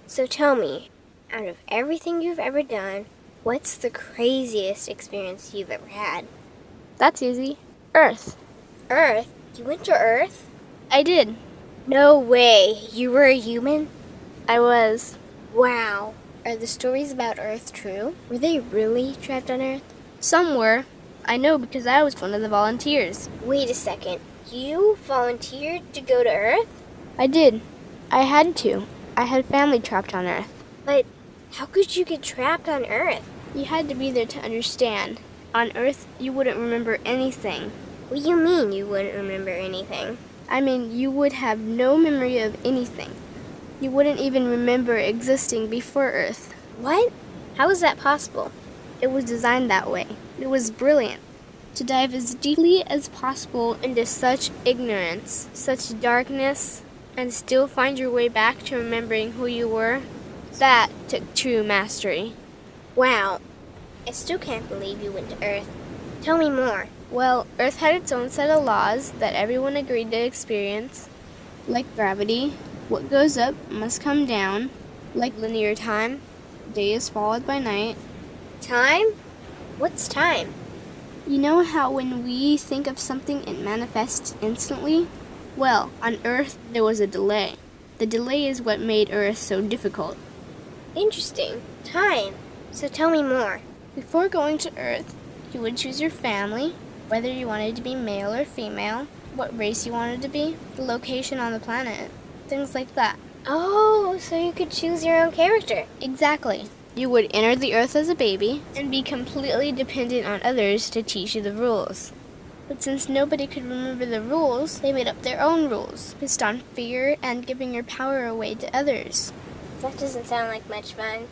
So tell me, out of everything you've ever done, what's the craziest experience you've ever had? That's easy. Earth. Earth? You went to Earth? I did. No way. You were a human? I was. Wow. Are the stories about Earth true? Were they really trapped on Earth? Some were. I know because I was one of the volunteers. Wait a second. You volunteered to go to Earth? I did. I had to. I had family trapped on Earth. But how could you get trapped on Earth? You had to be there to understand. On Earth, you wouldn't remember anything. What do you mean you wouldn't remember anything? I mean, you would have no memory of anything. You wouldn't even remember existing before Earth. What? How is that possible? It was designed that way. It was brilliant. To dive as deeply as possible into such ignorance, such darkness, and still find your way back to remembering who you were, that took true mastery. Wow. I still can't believe you went to Earth. Tell me more. Well, Earth had its own set of laws that everyone agreed to experience, like gravity. What goes up must come down, like linear time. Day is followed by night. Time? What's time? You know how when we think of something it manifests instantly? Well, on Earth there was a delay. The delay is what made Earth so difficult. Interesting. Time. So tell me more. Before going to Earth, you would choose your family, whether you wanted to be male or female, what race you wanted to be, the location on the planet, things like that. Oh, so you could choose your own character. Exactly. You would enter the Earth as a baby and be completely dependent on others to teach you the rules. But since nobody could remember the rules, they made up their own rules, based on fear and giving your power away to others. That doesn't sound like much fun.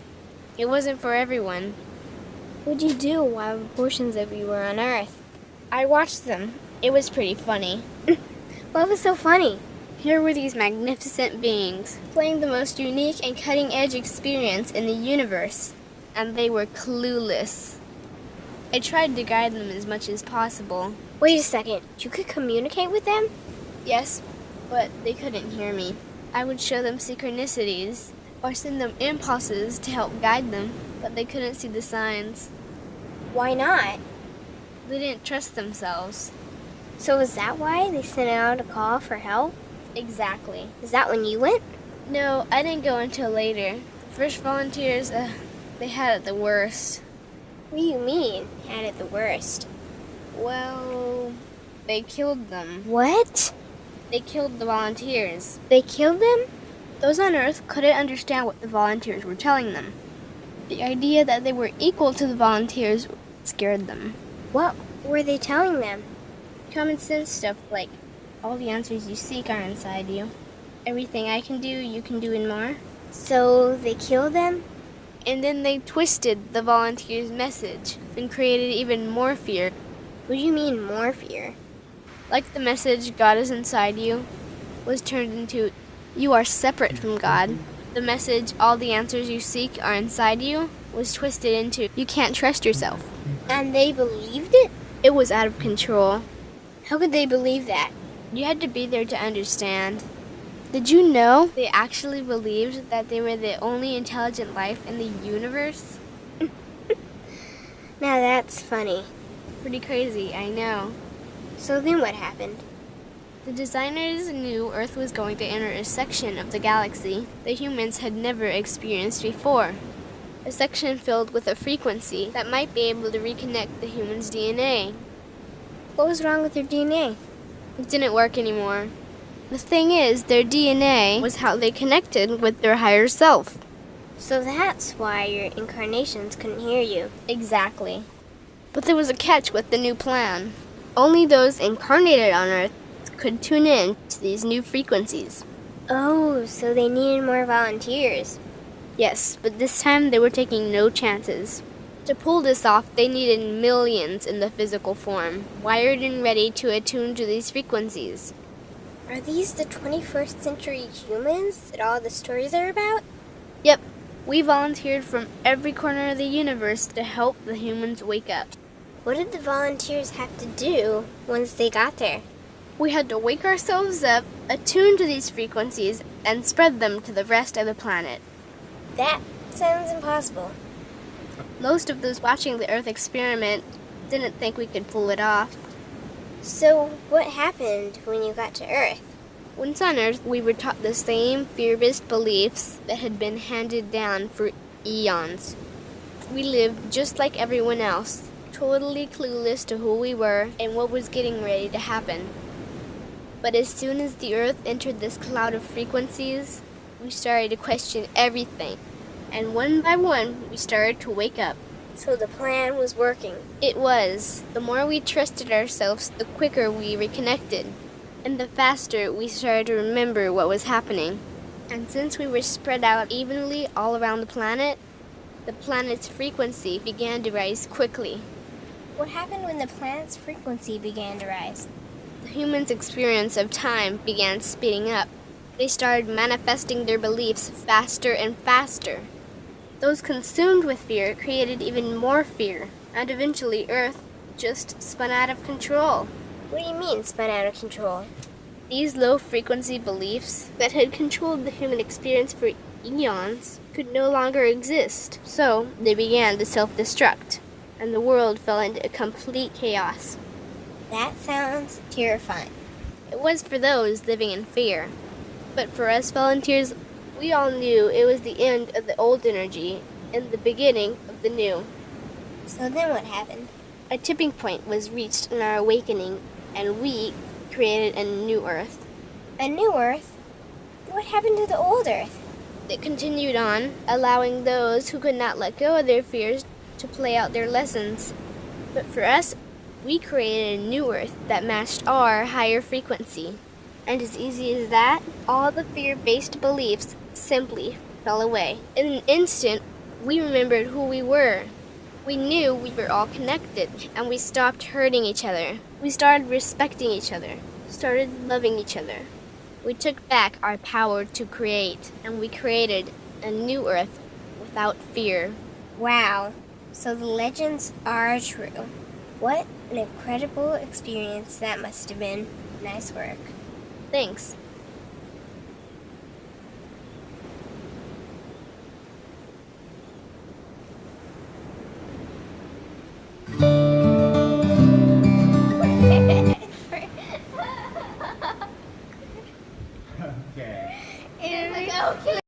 It wasn't for everyone. What'd you do while portions of you were on Earth? I watched them. It was pretty funny. What was so funny? Here were these magnificent beings, playing the most unique and cutting-edge experience in the universe, and they were clueless. I tried to guide them as much as possible. Wait a second. You could communicate with them? Yes, but they couldn't hear me. I would show them synchronicities, or send them impulses to help guide them, but they couldn't see the signs. Why not? They didn't trust themselves. So is that why they sent out a call for help? Exactly. Is that when you went? No, I didn't go until later. First volunteers, they had it the worst. What do you mean, had it the worst? Well, they killed them. What? They killed the volunteers. They killed them? Those on Earth couldn't understand what the volunteers were telling them. The idea that they were equal to the volunteers scared them. What were they telling them? Common sense stuff like, all the answers you seek are inside you. Everything I can do, you can do and more. So they killed them? And then they twisted the volunteers' message and created even more fear. What do you mean, more fear? Like the message, God is inside you, was turned into, you are separate from God. The message, all the answers you seek are inside you, was twisted into, you can't trust yourself. And they believed it? It was out of control. How could they believe that? You had to be there to understand. Did you know they actually believed that they were the only intelligent life in the universe? Now that's funny. Pretty crazy, I know. So then what happened? The designers knew Earth was going to enter a section of the galaxy that humans had never experienced before. A section filled with a frequency that might be able to reconnect the human's DNA. What was wrong with their DNA? It didn't work anymore. The thing is, their DNA was how they connected with their higher self. So that's why your incarnations couldn't hear you. Exactly. But there was a catch with the new plan. Only those incarnated on Earth could tune in to these new frequencies. Oh, so they needed more volunteers. Yes, but this time they were taking no chances. To pull this off, they needed millions in the physical form, wired and ready to attune to these frequencies. Are these the 21st century humans that all the stories are about? Yep, we volunteered from every corner of the universe to help the humans wake up. What did the volunteers have to do once they got there? We had to wake ourselves up, attune to these frequencies, and spread them to the rest of the planet. That sounds impossible. Most of those watching the Earth experiment didn't think we could pull it off. So, what happened when you got to Earth? Once on Earth, we were taught the same fear-based beliefs that had been handed down for eons. We lived just like everyone else, totally clueless to who we were and what was getting ready to happen. But as soon as the Earth entered this cloud of frequencies, we started to question everything. And one by one, we started to wake up. So the plan was working. It was. The more we trusted ourselves, the quicker we reconnected. And the faster we started to remember what was happening. And since we were spread out evenly all around the planet's frequency began to rise quickly. What happened when the planet's frequency began to rise? The humans' experience of time began speeding up. They started manifesting their beliefs faster and faster. Those consumed with fear created even more fear, and eventually Earth just spun out of control. What do you mean, spun out of control? These low-frequency beliefs that had controlled the human experience for eons could no longer exist, so they began to self-destruct, and the world fell into complete chaos. That sounds terrifying. It was for those living in fear, but for us volunteers, we all knew it was the end of the old energy and the beginning of the new. So then what happened? A tipping point was reached in our awakening, and we created a new Earth. A new Earth? What happened to the old Earth? It continued on, allowing those who could not let go of their fears to play out their lessons. But for us, we created a new Earth that matched our higher frequency. And as easy as that, all the fear-based beliefs simply fell away. In an instant, we remembered who we were. We knew we were all connected, and we stopped hurting each other. We started respecting each other, started loving each other. We took back our power to create, and we created a new Earth without fear. Wow. So the legends are true. What an incredible experience that must have been. Nice work. Thanks. Okay. Okay.